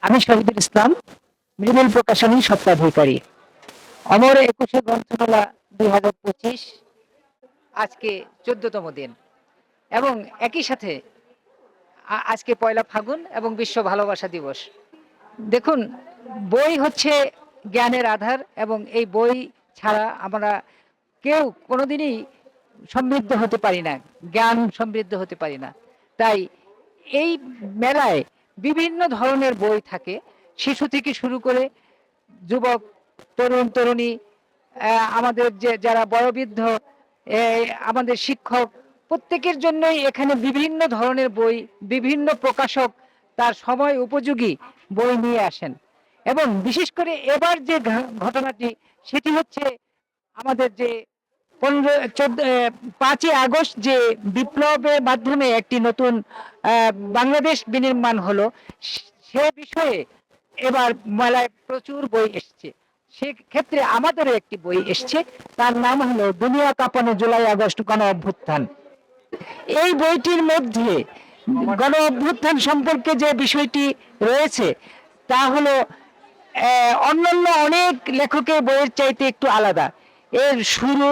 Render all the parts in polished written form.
আমি শহীদুল ইসলাম, মৃদুল প্রকাশনী স্বত্বাধিকারী। অমর ২১শে গ্রন্থমেলা ২০২৫ আজকে ১৪তম দিন এবং একই সাথে আজকে পয়লা ফাগুন এবং বিশ্ব ভালোবাসা দিবস। দেখুন, বই হচ্ছে জ্ঞানের আধার এবং এই বই ছাড়া আমরা কেউ কোনোদিনই সমৃদ্ধ হতে পারি না, জ্ঞান সমৃদ্ধ হতে পারি না। তাই এই মেলায় বিভিন্ন ধরনের বই থাকে, শিশু থেকে শুরু করে যুবক, তরুণ তরুণী, আমাদের যে যারা বয়োবৃদ্ধ, আমাদের শিক্ষক, প্রত্যেকের জন্যই এখানে বিভিন্ন ধরনের বই, বিভিন্ন প্রকাশক তার সময় উপযোগী বই নিয়ে আসেন। এবং বিশেষ করে এবার যে ঘটনাটি, সেটি হচ্ছে আমাদের যে 5ই আগস্ট যে বিপ্লবের মাধ্যমে একটি নতুন বাংলাদেশ বিনির্মাণ হলো, সে বিষয়ে এবার মেলায় প্রচুর বই এসছে। সেক্ষেত্রে আমাদেরও একটি বই এসছে, তার নাম হলো দুনিয়া কাঁপানো জুলাই আগস্ট গণ অভ্যুত্থান। এই বইটির মধ্যে গণ অভ্যুত্থান সম্পর্কে যে বিষয়টি রয়েছে তা হলো অন্যান্য অনেক লেখকের বইয়ের চাইতে একটু আলাদা। এর শুরু,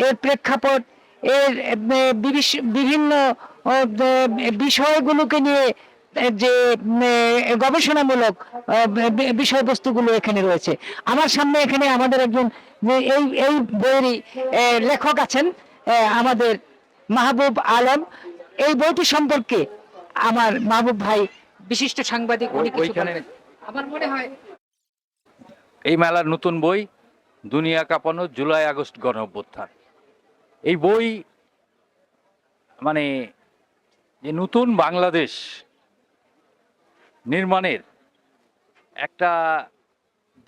এর প্রেক্ষাপট, এর বিভিন্ন বিষয়গুলোকে নিয়ে যে গবেষণামূলক বিষয়বস্তুগুলো এখানে রয়েছে। আমার সামনে এখানে আমাদের একজন এই এই বইয়েরই লেখক আছেন, আমাদের মাহবুব আলম। এই বইটি সম্পর্কে আমার মাহবুব ভাই, বিশিষ্ট সাংবাদিক, উনি কিছু বলবেন। আমার মনে হয় এই মেলার নতুন বই দুনিয়া কাঁপানো জুলাই আগস্ট গণ অভ্যুত্থান। এই বই মানে যে নতুন বাংলাদেশ নির্মাণের একটা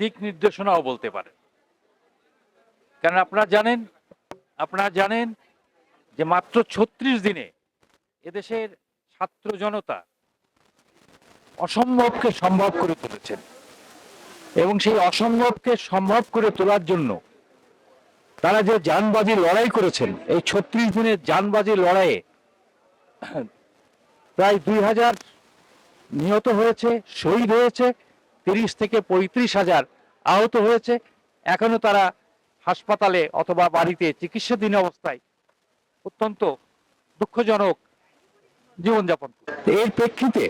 দিক নির্দেশনাও বলতে পারে। কারণ আপনারা জানেন যে মাত্র ৩৬ দিনে এদেশের ছাত্র জনতা অসম্ভবকে সম্ভব করে তুলেছেন এবং সেই অসম্ভবকে সম্ভব করে তোলার জন্য তারা যে জানবাজি লড়াই করেছেন, এই ৩৬ দিনের জানবাজি লড়াইয়ে প্রায় ২,০০০ নিহত হয়েছে, শহীদ হয়েছে, ৩০ থেকে ৩৫,০০০ আহত হয়েছে। এখনো তারা হাসপাতালে অথবা বাড়িতে চিকিৎসাধীন অবস্থায় অত্যন্ত দুঃখজনক জীবনযাপন। এর প্রেক্ষিতে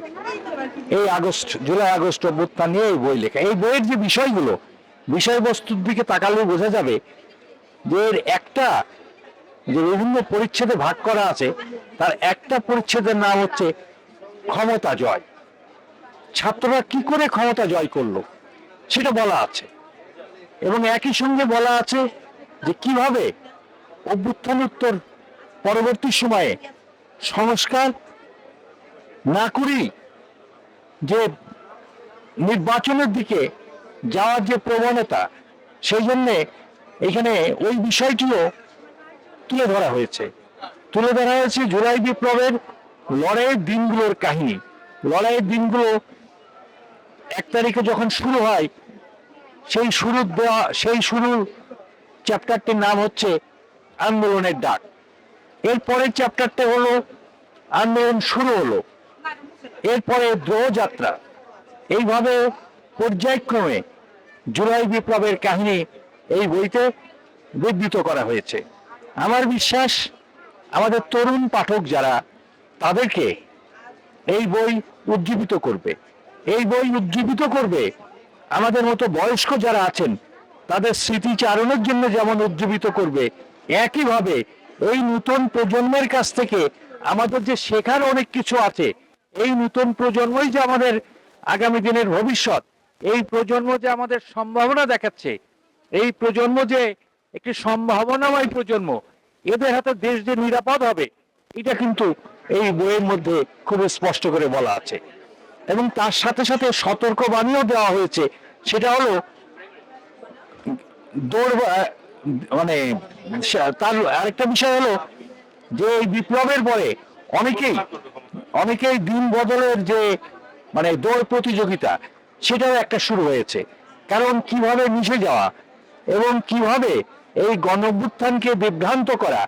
এই জুলাই আগস্ট অভ্যুত্থান নিয়ে এই বই লেখা। এই বইয়ের যে বিষয়বস্তুর দিকে তাকালে বোঝা যাবে যে এর একটা যে বিভিন্ন পরিচ্ছেদে ভাগ করা আছে, তার একটা পরিচ্ছেদের নাম হচ্ছে ক্ষমতা জয়। ছাত্ররা কি করে ক্ষমতা জয় করলো সেটা বলা আছে এবং একই সঙ্গে বলা আছে যে কিভাবে অভ্যুত্থানোত্তর পরবর্তী সময়ে সংস্কার না করেই যে নির্বাচনের দিকে যাওয়ার যে প্রবণতা, সেই জন্যে এখানে ওই বিষয়টিও তুলে ধরা হয়েছে জুলাই বিপ্লবের লড়াইয়ের দিনগুলোর কাহিনী। লড়াইয়ের দিনগুলো 1 তারিখে যখন শুরু হয়, সেই শুরুর চ্যাপ্টারটির নাম হচ্ছে আন্দোলনের ডাক। এরপরের চ্যাপ্টারটা হলো আন্দোলন শুরু হলো, এরপরে দ্রোহযাত্রা। এইভাবে পর্যায়ক্রমে জুলাই বিপ্লবের কাহিনী এই বইতে বিবৃত করা হয়েছে। আমার বিশ্বাস আমাদের তরুণ পাঠক যারা, তাদেরকে এই বই উজ্জীবিত করবে। এই বই উজ্জীবিত করবে আমাদের মতো বয়স্ক যারা আছেন, তাদের স্মৃতিচারণের জন্য যেমন উজ্জীবিত করবে, একইভাবে এই নতুন প্রজন্মের কাছ থেকে আমাদের যে শেখার অনেক কিছু আছে, এই নতুন প্রজন্মই যে আমাদের আগামী দিনের ভবিষ্যৎ, এই প্রজন্ম যে আমাদের সম্ভাবনা দেখাচ্ছে, এই প্রজন্ম যে একটি সম্ভাবনাময় প্রজন্ম, এদের হাতে দেশ যে নিরাপদ হবে, এটা কিন্তু এই বইয়ের মধ্যে খুব স্পষ্ট করে বলা আছে। এবং তার সাথে সাথে সতর্কবাণীও দেওয়া হয়েছে, সেটা হলো তার আরেকটা বিষয় হলো যে এই বিপ্লবের পরে অনেকেই দিন বদলের যে দৌড় প্রতিযোগিতা, সেটাও একটা শুরু হয়েছে। কারণ কিভাবে মিশে যাওয়া এবং কিভাবে এই গণঅভ্যুত্থানকে বিভ্রান্ত করা,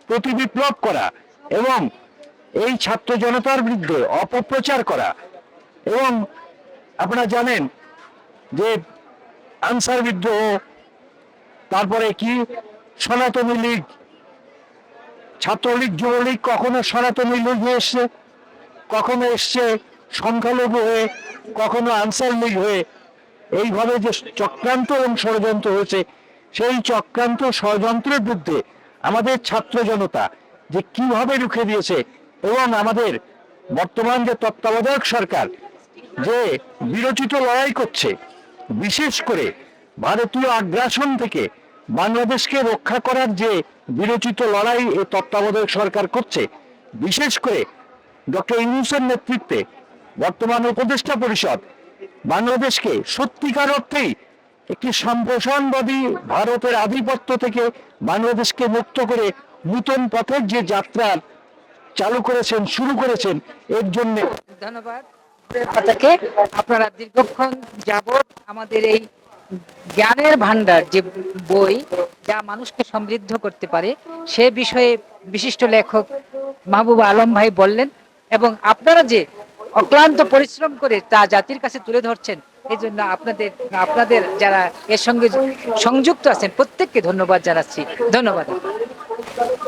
প্রতি বিপ্লব করা এবং এই ছাত্র জনতার বিরুদ্ধে অপপ্রচার করা এবং আপনারা জানেন যে আনসার বিদ্রোহ, তারপরে কি সনাতনী লীগ, ছাত্রলীগ, যুবলীগ কখনো সনাতনী লীগ হয়ে এসছে, কখনো এসছে সংখ্যালঘু হয়ে, কখনো আনসার লীগ হয়ে। এইভাবে যে চক্রান্ত এবং ষড়যন্ত্র হয়েছে, সেই চক্রান্ত ষড়যন্ত্রের বিরুদ্ধে আমাদের ছাত্র জনতা যে কিভাবে রুখে দিয়েছে, এবং আমাদের বর্তমান যে তত্ত্বাবধায়ক সরকার যে বিরোচিত লড়াই করছে, বিশেষ করে ভারতীয় আগ্রাসন থেকে বাংলাদেশকে রক্ষা করার যে বিরোচিত লড়াই এই তত্ত্বাবধায়ক সরকার করছে, বিশেষ করে ডক্টর ইউনূসের নেতৃত্বে বর্তমান উপদেষ্টা পরিষদ বাংলাদেশকে সত্যিকার অর্থেই একটি সম্প্রসারণবাদী ভারতের আধিপত্য থেকে বাংলাদেশকে মুক্ত করে নূতন পথের যে যাত্রা চালু করেছেন, শুরু করেছেন, এর জন্য ধন্যবাদ আপনাকে। আপনারা দীর্ঘক্ষণ যাবৎ আমাদের এই জ্ঞানের ভান্ডার যে বই, যা মানুষকে সমৃদ্ধ করতে পারে, সে বিষয়ে বিশিষ্ট লেখক মাহবুব আলম ভাই বললেন, এবং আপনারা যে অক্লান্ত পরিশ্রম করে তা জাতির কাছে তুলে ধরছেন, এই জন্য আপনাদের আপনাদের যারা এর সঙ্গে সংযুক্ত আছেন প্রত্যেককে ধন্যবাদ জানাচ্ছি। ধন্যবাদ।